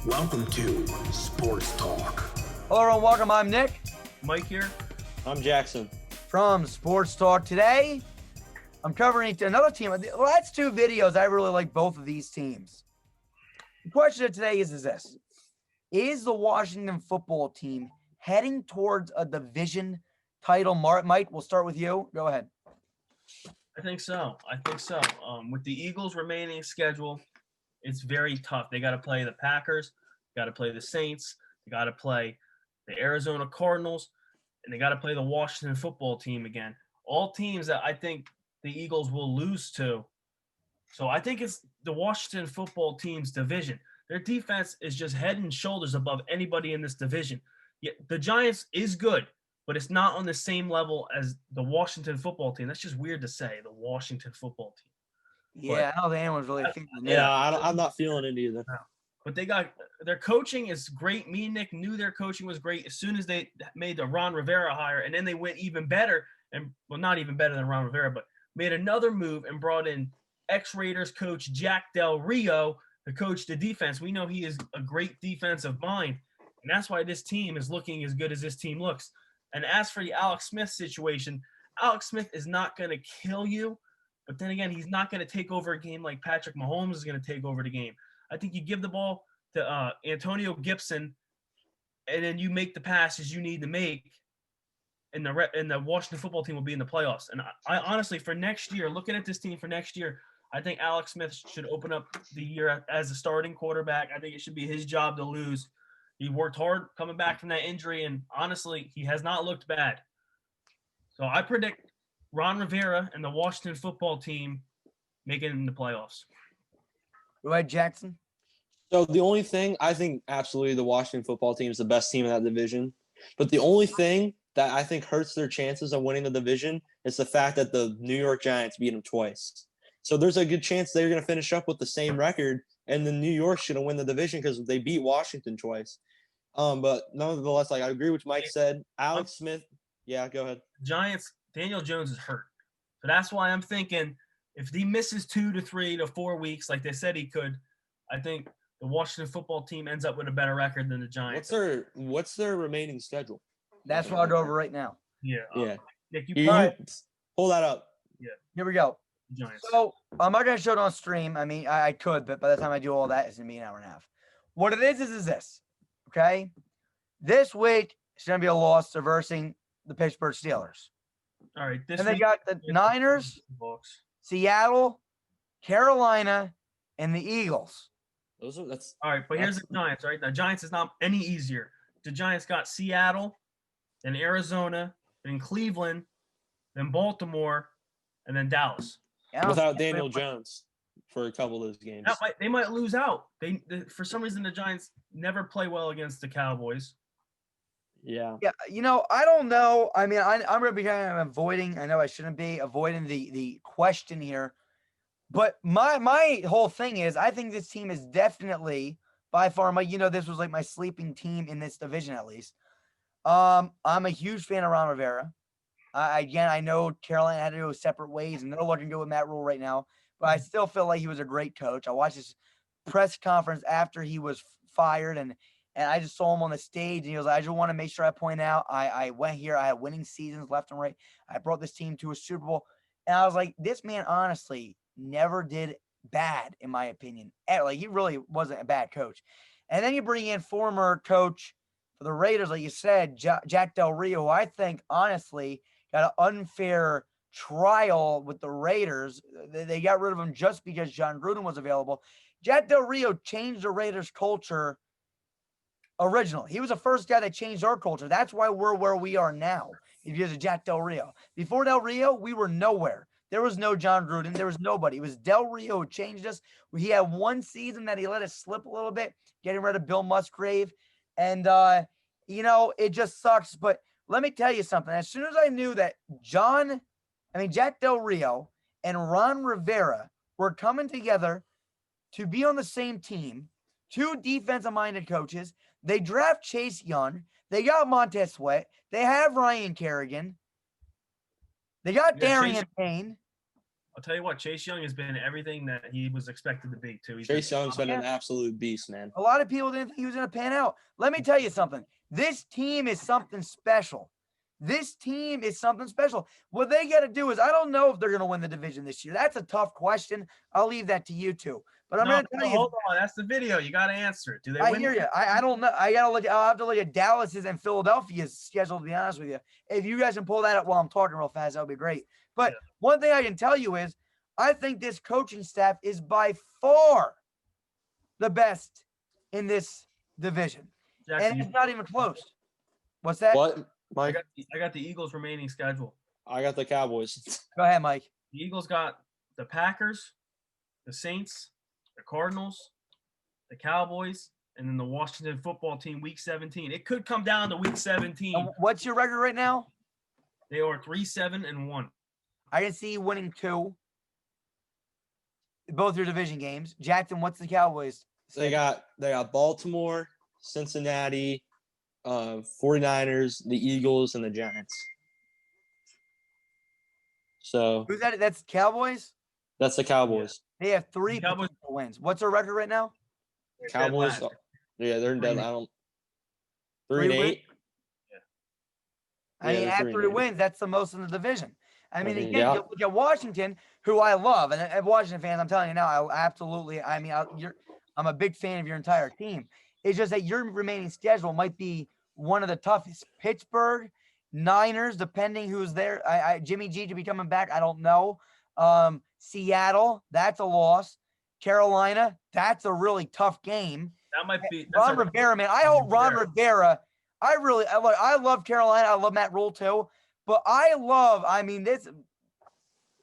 Welcome to Sports Talk. Hello everyone, welcome. I'm Nick. Mike here. I'm Jackson. From Sports Talk. Today, I'm covering another team. The last two videos, I really like both of these teams. The question of today is this. Is the Washington football team heading towards a division title? Mike, we'll start with you. Go ahead. I think so. With the Eagles' remaining schedule, it's very tough. They got to play the Packers, got to play the Saints, they got to play the Arizona Cardinals, and they got to play the Washington football team again. All teams that I think the Eagles will lose to. So I think it's the Washington football team's division. Their defense is just head and shoulders above anybody in this division. Yeah, the Giants is good, but it's not on the same level as the Washington football team. That's just weird to say, the Washington football team. Yeah, I don't think anyone's really feeling it. Yeah, I'm not feeling it either. But they got their coaching is great. Me and Nick knew their coaching was great as soon as they made the Ron Rivera hire, and then they went even better, and well, not even better than Ron Rivera, but made another move and brought in ex-Raiders coach Jack Del Rio to coach the defense. We know he is a great defensive mind, and that's why this team is looking as good as this team looks. And as for the Alex Smith situation, Alex Smith is not going to kill you, but then again, he's not going to take over a game like Patrick Mahomes is going to take over the game. I think you give the ball to Antonio Gibson, and then you make the passes you need to make, and the Washington football team will be in the playoffs. And I honestly, for next year, looking at this team for next year, I think Alex Smith should open up the year as a starting quarterback. I think it should be his job to lose. He worked hard coming back from that injury, and honestly, he has not looked bad. So I predict Ron Rivera and the Washington football team making the playoffs. Go ahead, Jackson. So the only thing, I think absolutely the Washington football team is the best team in that division. But the only thing that I think hurts their chances of winning the division is the fact that the New York Giants beat them twice. So there's a good chance they're going to finish up with the same record, and then New York's going to win the division because they beat Washington twice. But nonetheless, I agree with what Mike said. Alex Smith, yeah, go ahead. Giants, Daniel Jones is hurt. So that's why I'm thinking if he misses 2 to 3 to 4 weeks like they said he could, I think the Washington football team ends up with a better record than the Giants. What's their remaining schedule? That's what I'll go over right now. Yeah. Nick, Pull that up. Yeah. Here we go. Giants. So I'm not going to show it on stream. I mean, I could, but by the time I do all that, it's going to be an hour and a half. What it is this, okay? This week, it's going to be a loss reversing the Pittsburgh Steelers. All right. And they got the Niners, Seattle, Carolina, and the Eagles. That's all right. But here's the Giants, right? The Giants is not any easier. The Giants got Seattle, then Arizona, then Cleveland, then Baltimore, and then Dallas. Without Daniel Jones for a couple of those games. They might lose out. They for some reason, the Giants never play well against the Cowboys. Yeah. Yeah, I don't know. I mean, I'm going to be kind of avoiding. I know I shouldn't be avoiding the question here. But my whole thing is I think this team is definitely by far this was like my sleeping team in this division at least. I'm a huge fan of Ron Rivera. I know Carolina had to go separate ways and they're looking good with Matt Rule right now, but I still feel like he was a great coach. I watched his press conference after he was fired and I just saw him on the stage and he was like, I just want to make sure I point out I went here. I had winning seasons left and right. I brought this team to a Super Bowl. And I was like, this man honestly never did bad, in my opinion. Like, he really wasn't a bad coach. And then you bring in former coach for the Raiders, like you said, Jack Del Rio, who I think, honestly, got an unfair trial with the Raiders. They got rid of him just because John Gruden was available. Jack Del Rio changed the Raiders' culture originally. He was the first guy that changed our culture. That's why we're where we are now, because of Jack Del Rio. Before Del Rio, we were nowhere. There was no John Gruden. There was nobody. It was Del Rio who changed us. He had one season that he let us slip a little bit, getting rid of Bill Musgrave. And, it just sucks. But let me tell you something. As soon as I knew that Jack Del Rio and Ron Rivera were coming together to be on the same team, two defensive-minded coaches, they draft Chase Young. They got Montez Sweat. They have Ryan Kerrigan. They got Darian Payne. I'll tell you what, Chase Young has been everything that he was expected to be too. Chase Young's been an absolute beast, man. A lot of people didn't think he was going to pan out. Let me tell you something. This team is something special. This team is something special. What they got to do is, I don't know if they're going to win the division this year. That's a tough question. I'll leave that to you two. But I'm going to tell you. Hold on, that's the video. You got to answer it. Do they I win? hear you. I don't know. I'll have to look at Dallas's and Philadelphia's schedule, to be honest with you. If you guys can pull that up while I'm talking real fast, that would be great. But one thing I can tell you is, I think this coaching staff is by far the best in this division. Jackson, And it's not even close. What's that? What, Mike? I got the Eagles' remaining schedule. I got the Cowboys. Go ahead, Mike. The Eagles got the Packers, the Saints, the Cardinals, the Cowboys, and then the Washington football team week 17. It could come down to week 17. And what's your record right now? They are 3-7-1. I can see you winning 2. Both your division games. Jackson, what's the Cowboys? They got Baltimore, Cincinnati, 49ers, the Eagles, and the Giants. So Who's that? That's Cowboys? that's the Cowboys. They have 3 Cowboys- potential wins. What's their record right now? Cowboys. Dead last. Yeah, they're in dead. 3-8. I don't. 3-8? 3-8. I mean, they're at 3-8. 3 wins, that's the most in the division. I mean, again, Yeah. you look at Washington, who I love, and Washington fans, I'm telling you now, I absolutely. I mean, I'm a big fan of your entire team. It's just that your remaining schedule might be one of the toughest. Pittsburgh, Niners, depending who's there. Jimmy G to be coming back, I don't know. Seattle, that's a loss. Carolina, that's a really tough game. That might be. Ron Rivera, man. I hope Ron Rivera. I love Carolina. I love Matt Rule too. But I mean, this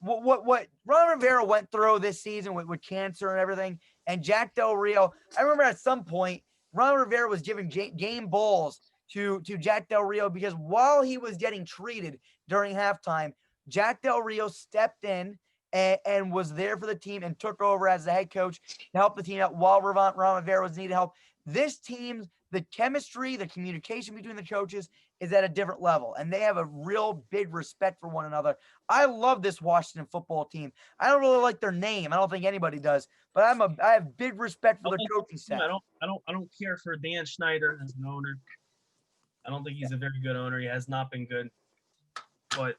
what Ron Rivera went through this season with cancer and everything, and Jack Del Rio. I remember at some point Ron Rivera was giving game balls to Jack Del Rio because while he was getting treated during halftime, Jack Del Rio stepped in and was there for the team and took over as the head coach to help the team out while Ron Rivera was needed help. This team's the chemistry, the communication between the coaches is at a different level, and they have a real big respect for one another. I love this Washington football team. I don't really like their name. I don't think anybody does, but I have big respect for their coaching staff. I don't care for Dan Schneider as an owner. I don't think he's a very good owner. He has not been good. But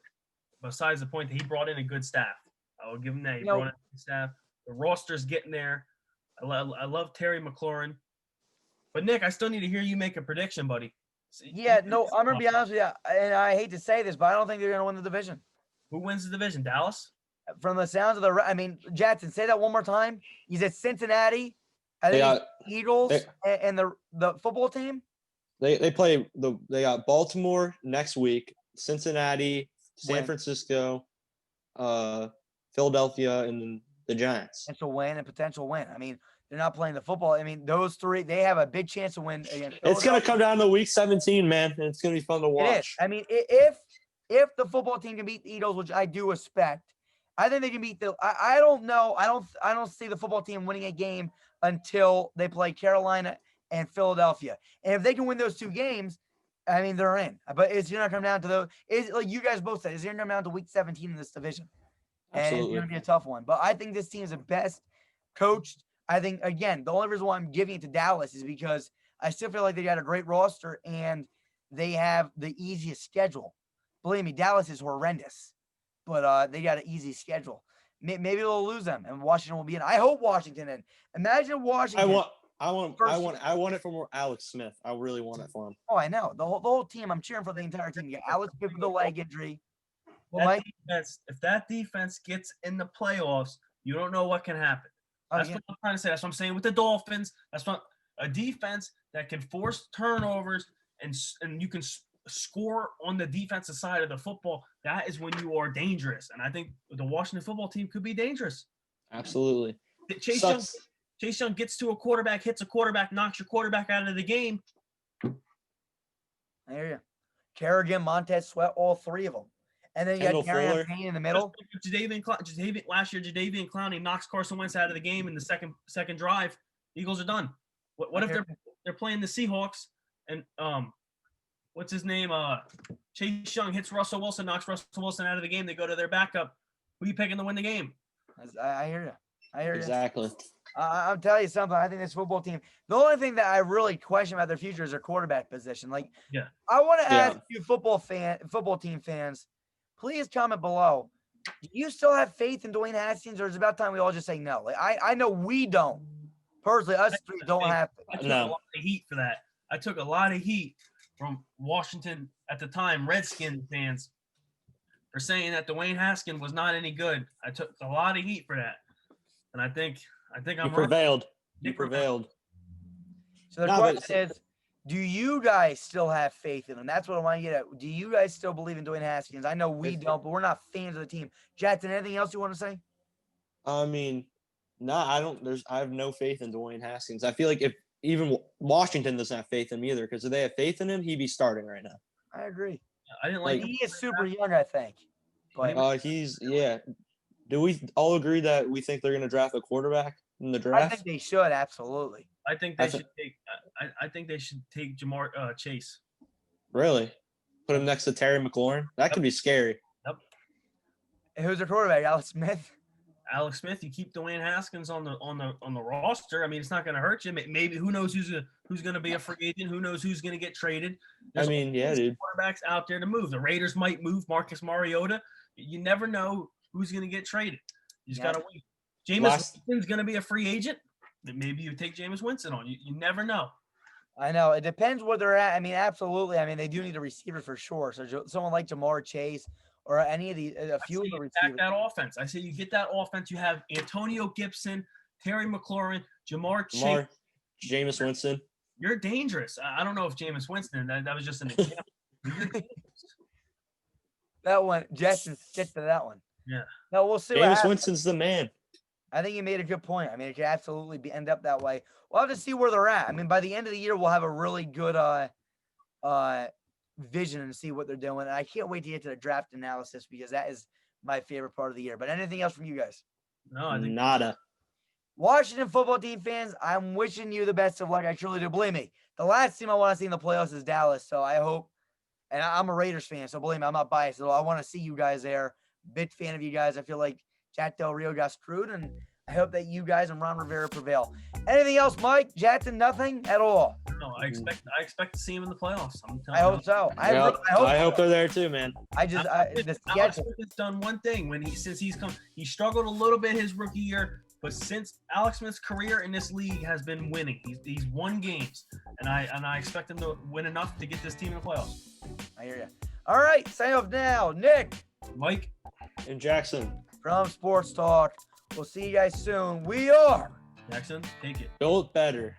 besides the point that he brought in a good staff, I will give him that. He brought in a good staff. The roster's getting there. I love Terry McLaurin. But Nick, I still need to hear you make a prediction, buddy. Yeah, no, I'm gonna be honest with you, and I hate to say this, but I don't think they're gonna win the division. Who wins the division? Dallas? From the sounds of I mean, Jackson, say that one more time. You said Cincinnati, I think Eagles, and the football team. They got Baltimore next week, Cincinnati, San Francisco, Philadelphia, and then the Giants. Potential win and potential win. I mean, they're not playing the football. I mean, those 3, they have a big chance to win against. It's gonna come down to week 17, man, and it's gonna be fun to watch. It is. I mean, if the football team can beat the Eagles, which I do expect, I think they can beat the. I don't know. I don't see the football team winning a game until they play Carolina and Philadelphia. And if they can win those 2 games, I mean, they're in. But it's gonna come down to those. Is like you guys both said, it's gonna come down to week 17 in this division. Absolutely. And it's gonna be a tough one. But I think this team is the best coached. I think, again, the only reason why I'm giving it to Dallas is because I still feel like they got a great roster and they have the easiest schedule. Believe me, Dallas is horrendous, but they got an easy schedule. Maybe they'll lose them and Washington will be in. I hope Washington in. Imagine Washington. I want it from Alex Smith. I really want it for him. Oh, I know. The whole team. I'm cheering for the entire team. You got Alex Smith with the leg injury. Well, Mike, if that defense gets in the playoffs, you don't know what can happen. That's what I'm trying to say. That's what I'm saying with the Dolphins. That's what a defense that can force turnovers and you can score on the defensive side of the football. That is when you are dangerous. And I think the Washington football team could be dangerous. Absolutely. Chase Young gets to a quarterback, hits a quarterback, knocks your quarterback out of the game. I hear you. Kerrigan, Montez Sweat, all 3 of them. And then you got Darian Payne in the middle. Last year, Jadeveon Clowney knocks Carson Wentz out of the game in the second drive. Eagles are done. What if they're playing the Seahawks and what's his name? Chase Young hits Russell Wilson, knocks Russell Wilson out of the game. They go to their backup. Who are you picking to win the game? I hear you. I hear you. Exactly. I'm telling you something. I think this football team. The only thing that I really question about their future is their quarterback position. Like, Yeah. I want to ask Yeah. you, football team fans, please comment below. Do you still have faith in Dwayne Haskins, or is it about time we all just say no? Like, I know we don't. Personally, us three don't have. I took a No. lot of heat for that. I took a lot of heat from Washington at the time, Redskins fans, for saying that Dwayne Haskins was not any good. I took a lot of heat for that, and I think You I'm right. prevailed. You Nick prevailed. So the No, but question is, do you guys still have faith in him? That's what I want to get at. Do you guys still believe in Dwayne Haskins? I know we If- don't, but we're not fans of the team. Jackson, anything else you want to say? I mean, no, I don't. I have no faith in Dwayne Haskins. I feel like if even Washington doesn't have faith in him either, because if they have faith in him, he'd be starting right now. I agree. I didn't like. Like- He is super young, I think. But He's yeah. Do we all agree that we think they're going to draft a quarterback in the I draft? think they should absolutely. I think they I thi- should take. I think they should take Jamar Chase. Really? Put him next to Terry McLaurin? That could be scary. Who's their quarterback? Alex Smith. Alex Smith. You keep Dwayne Haskins on the roster. I mean, it's not going to hurt you. Maybe who knows who's going to be a free agent? Who knows who's going to get traded? I mean, yeah, dude. Quarterbacks out there to move. The Raiders might move Marcus Mariota. You never know who's going to get traded. You just Yeah. got to wait. Jameis Last- Winston's going to be a free agent. Then maybe you take Jameis Winston on. You never know. I know. It depends where they're at. I mean, absolutely. I mean, they do need a receiver for sure. So someone like Jamar Chase or any of the a few I of the say you back receivers. that offense. I say you get that offense. You have Antonio Gibson, Terry McLaurin, Jamar Chase. Lamar, Jameis Winston. You're dangerous. I don't know if Jameis Winston. That was just an example. You're dangerous. That one, Jackson, stick to that one. Yeah. No, we'll see what Jameis happens. Winston's the man. I think you made a good point. I mean, it could absolutely end up that way. We'll have to see where they're at. I mean, by the end of the year, we'll have a really good vision and see what they're doing. And I can't wait to get to the draft analysis because that is my favorite part of the year. But anything else from you guys? No, I think Nada. Washington football team fans, I'm wishing you the best of luck. I truly do. Believe me, the last team I want to see in the playoffs is Dallas. So I hope, and I'm a Raiders fan, so believe me, I'm not biased at all. I want to see you guys there. Big fan of you guys. I feel like Jack Del Rio got screwed, and I hope that you guys and Ron Rivera prevail. Anything else, Mike? Jackson, nothing at all. no. I expect to see him in the playoffs. I'm telling I you. hope so. I Yep, hope. I hope they're there too, man. The Alex schedule. Smith has done one thing since he's come. He struggled a little bit his rookie year, but since Alex Smith's career in this league has been winning, he's won games, and I expect him to win enough to get this team in the playoffs. I hear you. All right, sign off now. Nick Mike. And Jackson, from Sports Talk. We'll see you guys soon. We are. Jackson, take it. build better.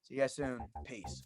See you guys soon. Peace.